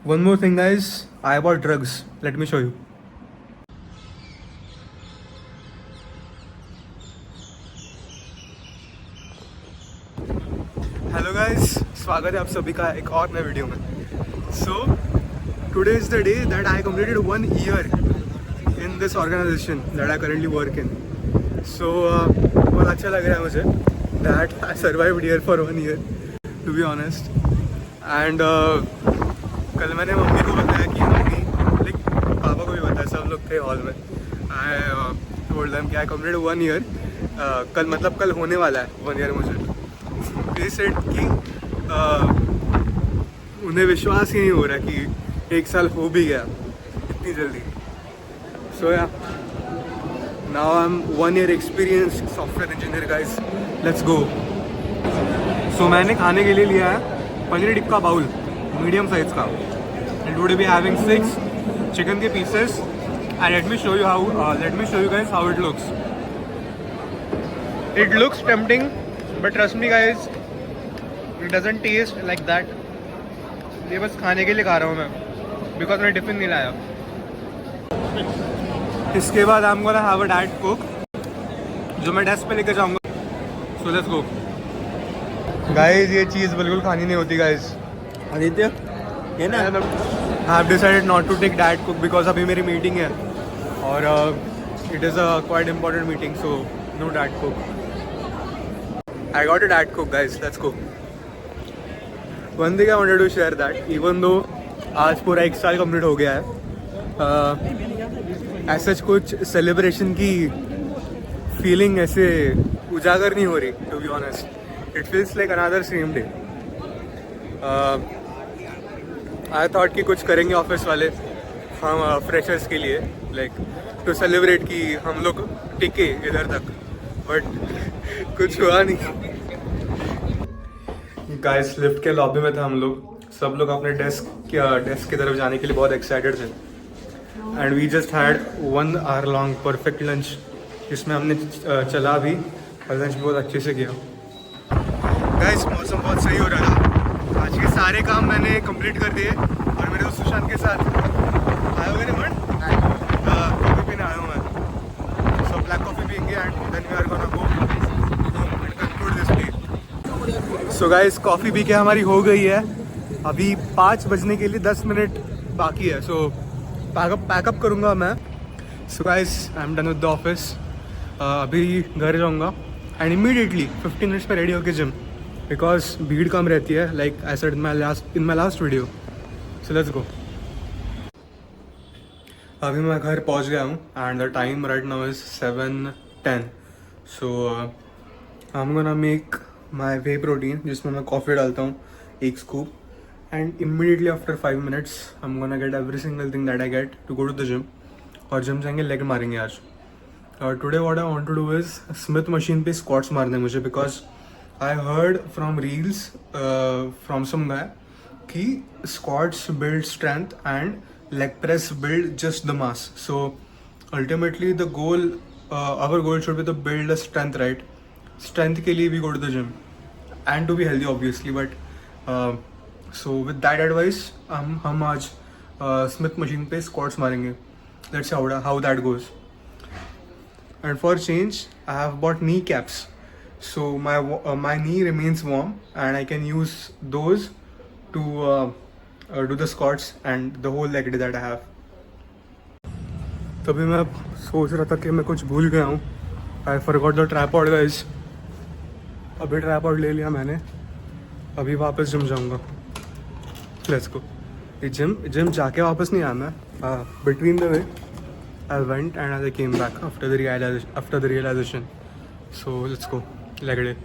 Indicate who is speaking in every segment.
Speaker 1: One more thing, guys. I bought drugs. Let me show you. Hello guys, स्वागत है आप सभी का एक और नए वीडियो में। So today is the day that I completed 1 year in this organization that I currently work in. So बहुत अच्छा लग रहा है मुझे that I survived here for 1 year to be honest. And कल मैंने मम्मी को बताया कि मम्मी लाइक पापा को भी बताया, सब लोग थे हॉल में। आई टोल्ड देम कि आई कंप्लीटेड 1 year। कल मतलब कल होने वाला है 1 year मुझे। They said कि उन्हें विश्वास ही नहीं हो रहा कि 1 साल हो भी गया इतनी जल्दी। So yeah now I am 1 year experienced software engineer guys, let's go. So मैंने खाने के लिए लिया है paneer tikka bowl medium size का, and today be having 6 chicken के pieces. And let me show you guys how it looks. It looks tempting but trust me guys, it doesn't taste like that। ये बस खाने के लिए खा रहा हूँ मैं, बिकॉज मैंने टिफिन नहीं लाया। इसके बाद I'm gonna have a diet coke जो मैं डेस्क पे लेके जाऊँगा। So let's go। गाइस ये चीज़ बिल्कुल खानी नहीं होती गाइस।
Speaker 2: आदित्य ये ना
Speaker 1: I have decided not to take diet coke because अभी मेरी मीटिंग है और it is a quite important meeting, so no diet coke। I got a diet coke guys, let's go। One thing I wanted to share that even though आज पूरा 1 साल complete हो गया है, ऐसा कुछ सेलिब्रेशन की फीलिंग ऐसे उजागर नहीं हो रही to be honest. It feels like another same day. I thought कि कुछ करेंगे ऑफिस वाले हम फ्रेशर्स के लिए, लाइक टू सेलिब्रेट कि हम लोग टिके इधर तक, बट कुछ हुआ नहीं। गाइस लिफ्ट के लॉबी में थे हम लोग, सब लोग अपने डेस्क की तरफ जाने के लिए बहुत एक्साइटेड थे। And we just had 1 hour long perfect lunch, जिसमें हमने चला भी और लंच बहुत अच्छे से किया। गाइस मौसम बहुत सही हो रहा था, आज के सारे काम मैंने कंप्लीट कर दिए और मेरे दोस्त सुशांत के साथ आए हुए थे मन कॉफ़ी पीने आया हूँ मैं। सो ब्लैक कॉफ़ी पियेंगे and then we are gonna go and conclude this day. So guys coffee पी के हमारी हो गई है, अभी 5 बजने के लिए 10 मिनट बाकी है। सो पैकअप करूँगा मैं। So guys I am done with the office, अभी घर जाऊँगा एंड इमीडिएटली 15 मिनट्स में रेडी होके जिम, बिकॉज भीड़ कम रहती है like I said in my last video. So let's go. अभी मैं घर पहुँच गया हूँ and the time right now is 7:10। So I am gonna make my way protein, जिसमें मैं कॉफ़ी डालता हूँ 1 scoop, and immediately after 5 minutes I'm gonna get every single thing that I get to go to the gym। और gym जाएंगे, leg मारेंगे आज। और today what I want to do is Smith machine पे squats मारने मुझे, because I heard from reels from some guy कि squats build strength and leg press build just the mass. So ultimately the goal, our goal should be to build a strength, right? Strength के लिए we go to the gym and to be healthy obviously, but so with that advice हम आज Smith machine पे squats मारेंगे। Let's see how that goes. And for change I have bought knee caps, so my knee remains warm and I can use those to do the squats and the whole leg day that I have। तभी मैं सोच रहा था कि मैं कुछ भूल गया हूँ। I forgot the tripod guys। अभी ट्राइपॉड ले लिया मैंने, अभी वापस जिम जाऊँगा। Let's go. जिम जाके वापस नहीं आया मैं, between the way I went and I came back after the realization। So let's go, leg day।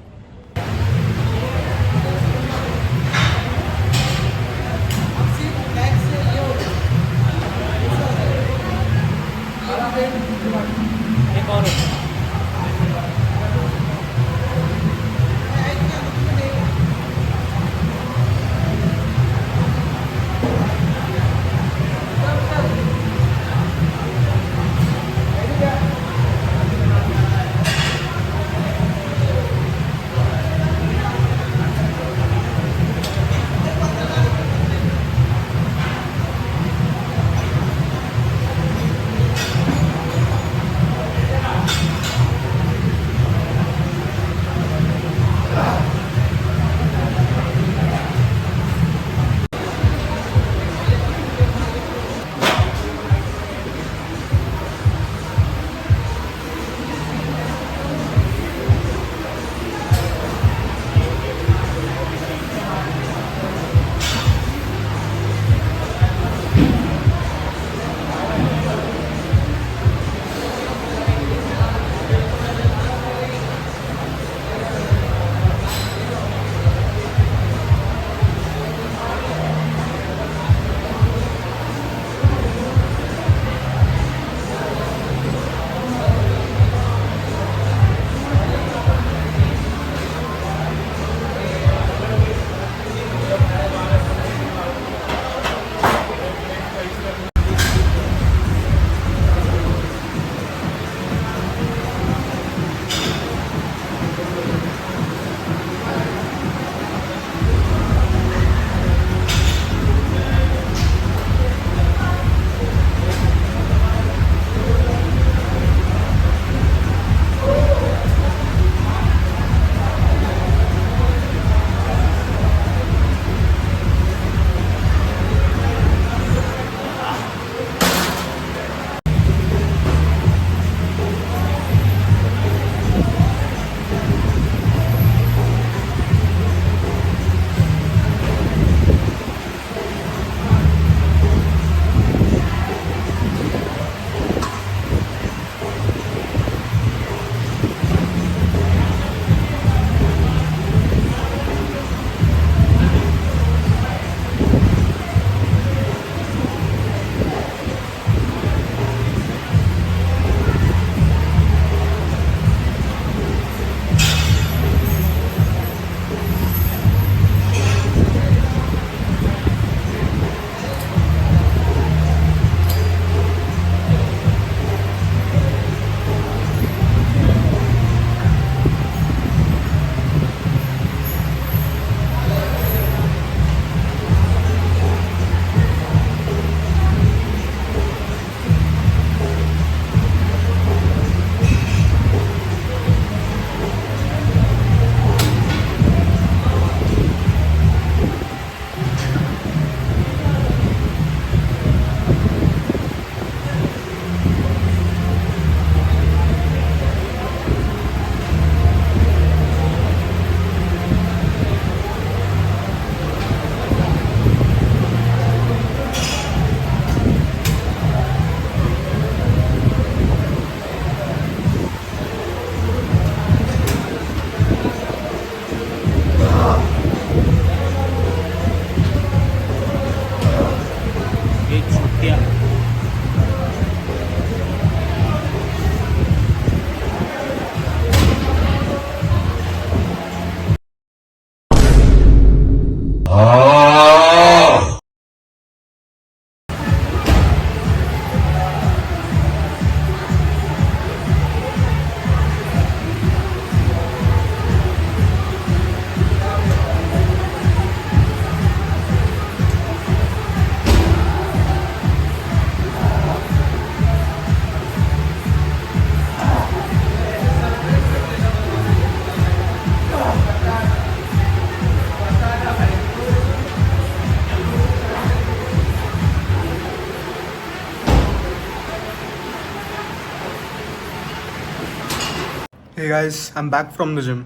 Speaker 1: Hey guys, I'm back from the gym.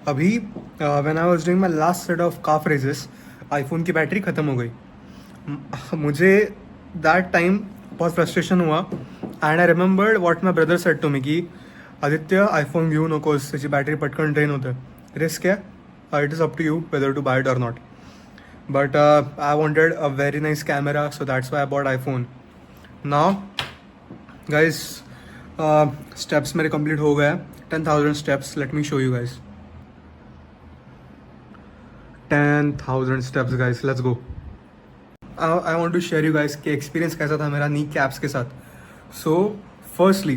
Speaker 1: अभी when I was doing my last set of calf raises, iPhone की battery ख़त्म हो गई. मुझे that time बहुत frustration हुआ and I remembered what my brother said to me कि Aditya iPhone घेऊ नकोस त्याची बॅटरी पटकन ड्रेन होते. रिस्क आहे. It is up to you whether to buy it or not. But I wanted a very nice camera, so that's why I bought iPhone. Now guys, steps मेरे complete हो गए. 10,000 steps. Let me show you guys. 10,000 steps guys. Let's go. I want to share you guys कि experience कैसा था मेरा knee caps के साथ. So firstly,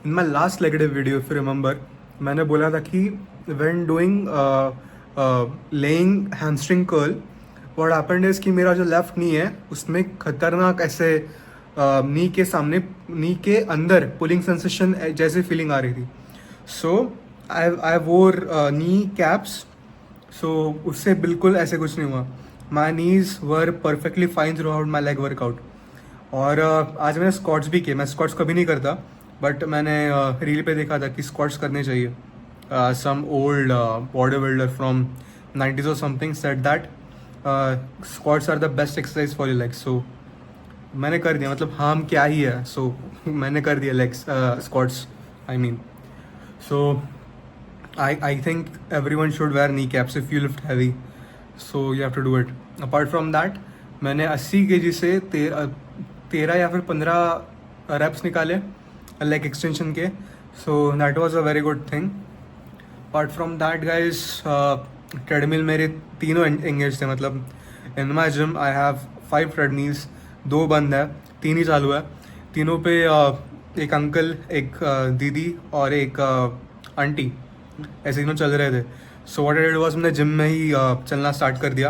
Speaker 1: in my last leg day video, if you remember, मैंने बोला था कि when doing laying hamstring curl, what happened is कि मेरा जो left knee है उसमें खतरनाक ऐसे नी के सामने नी के अंदर पुलिंग सेंसेशन जैसे फीलिंग आ रही थी. सो आई वोर नी कैप्स. सो उससे बिल्कुल ऐसे कुछ नहीं हुआ. My knees were perfectly fine throughout my leg workout. और आज मैंने स्क्वाट्स भी किए. मैं स्क्वाट्स कभी नहीं करता बट मैंने रील पे देखा था कि स्क्वाट्स करने चाहिए. Some old body builder from 90s और something said that squats are the best exercise for your legs. So मैंने कर दिया. मतलब हार्म क्या ही है. सो मैंने कर दिया legs squats I mean. So I think everyone should wear kneecaps if you lift heavy. So you have to do it. Apart from that, मैंने 80 kg से 13 या फिर 15 reps निकाले leg extension के. So that was a very good thing. Apart from that guys, treadmill मेरे तीनों engaged थे. मतलब in my gym I have 5 treadmills. 2 बंद है, 3 ही चालू है. तीनों पे एक अंकल, एक दीदी और एक आंटी ऐसे तीनों चल रहे थे. So what I did was मैंने जिम में ही चलना स्टार्ट कर दिया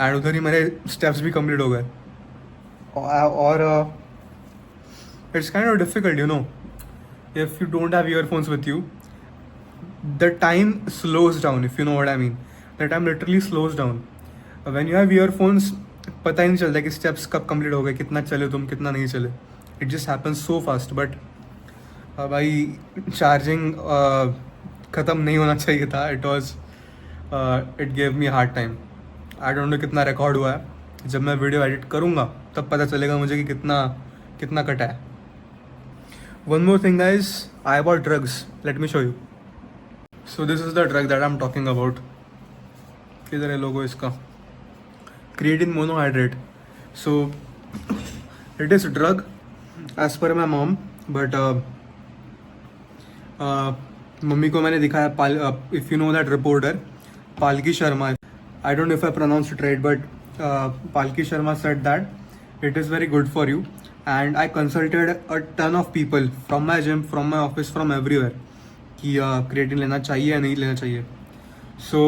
Speaker 1: एंड उधर ही मेरे स्टेप्स भी कंप्लीट हो गए. और it's kind of difficult, you know, if you don't have earphones with you the time slows down. If you know what I mean, the time literally slows down. When you have earphones पता ही नहीं चलता कि steps कब complete हो गए, कितना चले तुम, कितना नहीं चले. It just happens so fast. But भाई चार्जिंग ख़त्म नहीं होना चाहिए था. It gave me hard time. I don't no कितना रिकॉर्ड हुआ है. जब मैं वीडियो एडिट करूँगा तब पता चलेगा मुझे कि कितना कटा है. One more thing guys, I bought drugs. Let me show you. So this is the drug that I am talking about. किधर है लोगो इसका? Creatine monohydrate. So it is drug as per my mom. But mummy को मैंने दिखाया. If you know that reporter Palki Sharma, I don't know if I pronounce it right, but Palki Sharma said that it is very good for you. And I consulted a ton of people from my gym, from my office, from everywhere कि creatine लेना चाहिए या नहीं लेना चाहिए. So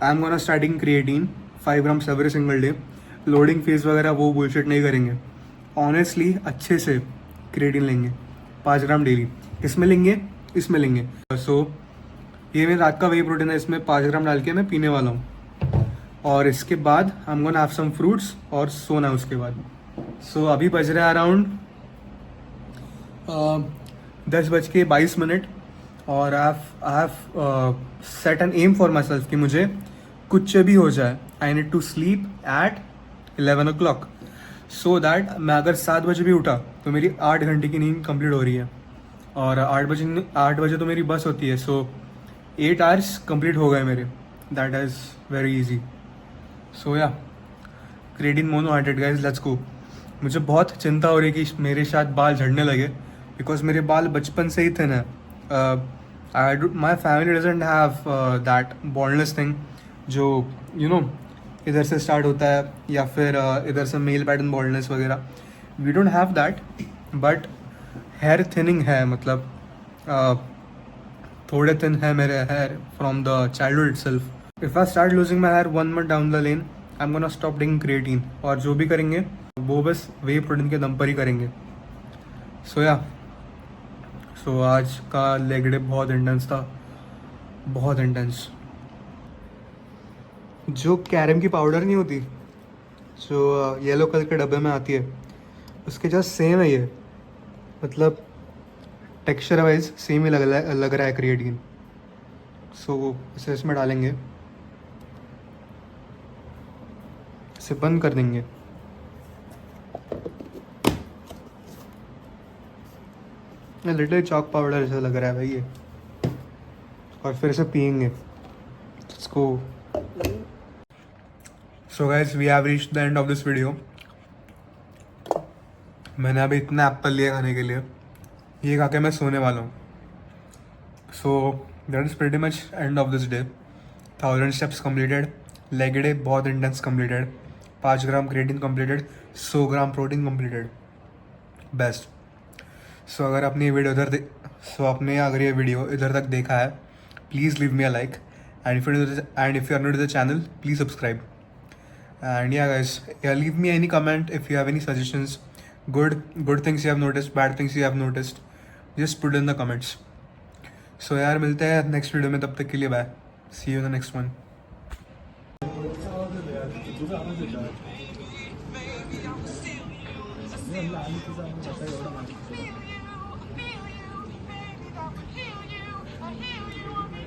Speaker 1: I am gonna starting creatine 5 grams every single day. Loading phase वगैरह वो bullshit नहीं करेंगे. ऑनेस्टली अच्छे से क्रिएटिन लेंगे 5 ग्राम डेली. किसमें लेंगे? इसमें लेंगे. सो ये मेरा रात का वे प्रोटीन है. इसमें 5 ग्राम डाल के मैं पीने वाला हूँ. और इसके बाद I am gonna have some fruits और सोना उसके बाद. सो अभी बज रहे हैं अराउंड 10:22 और I have set an aim for myself कि मुझे कुछ भी हो जाए I need to sleep at 11 o'clock. So that मैं अगर 7 बजे भी उठा तो मेरी 8 घंटे की नींद कंप्लीट हो रही है. और 8 बजे तो मेरी बस होती है. सो 8 hours कंप्लीट हो गए मेरे. That is very easy. So yeah creatine monohydrate guys, let's go. मुझे बहुत चिंता हो रही है कि मेरे शायद बाल झड़ने लगे बिकॉज मेरे बाल बचपन से ही थे ना. My family doesn't have that baldness thing जो यू नो इधर से स्टार्ट होता है या फिर इधर से मेल पैटर्न बॉल्डनेस वगैरह. We don't have that. But hair thinning है. मतलब थोड़े थिन है मेरे hair from the childhood itself. If I start losing my hair 1 month down the lane, I am gonna stop taking creatine. और जो भी करेंगे वो बस वे प्रोटीन के दम पर ही करेंगे. सो या सो आज का लेग डे बहुत इंटेंस था, बहुत इंटेंस. जो कैरम की पाउडर नहीं होती जो येलो कलर के डब्बे में आती है, उसके जस्ट सेम है ये. मतलब टेक्सचर वाइज सेम ही लग रहा है क्रिएटिन. सो इसे इसमें डालेंगे, इसे बंद कर देंगे. लिटिल चॉक पाउडर ऐसा लग रहा है भाई ये. और फिर इसे पियेंगे. इसको so guys we have reached the end of this video. मैंने अभी इतना एप्पल लिया खाने के लिए, ये खा के मैं सोने वाला हूँ. So that is pretty much end of this day. 1000 steps completed, leg day बहुत intense completed, 5 gram creatine completed, 100 gram protein completed. Best. So अगर आपने ये वीडियो अगर ये वीडियो इधर तक देखा है, please leave me a like, and if you are new to the channel please subscribe. And yeah guys, leave me any comment if you have any suggestions, good things you have noticed, bad things you have noticed, just put in the comments. So यार मिलते हैं next video में, तब तक के लिए bye. See you in the next one.
Speaker 3: तुझं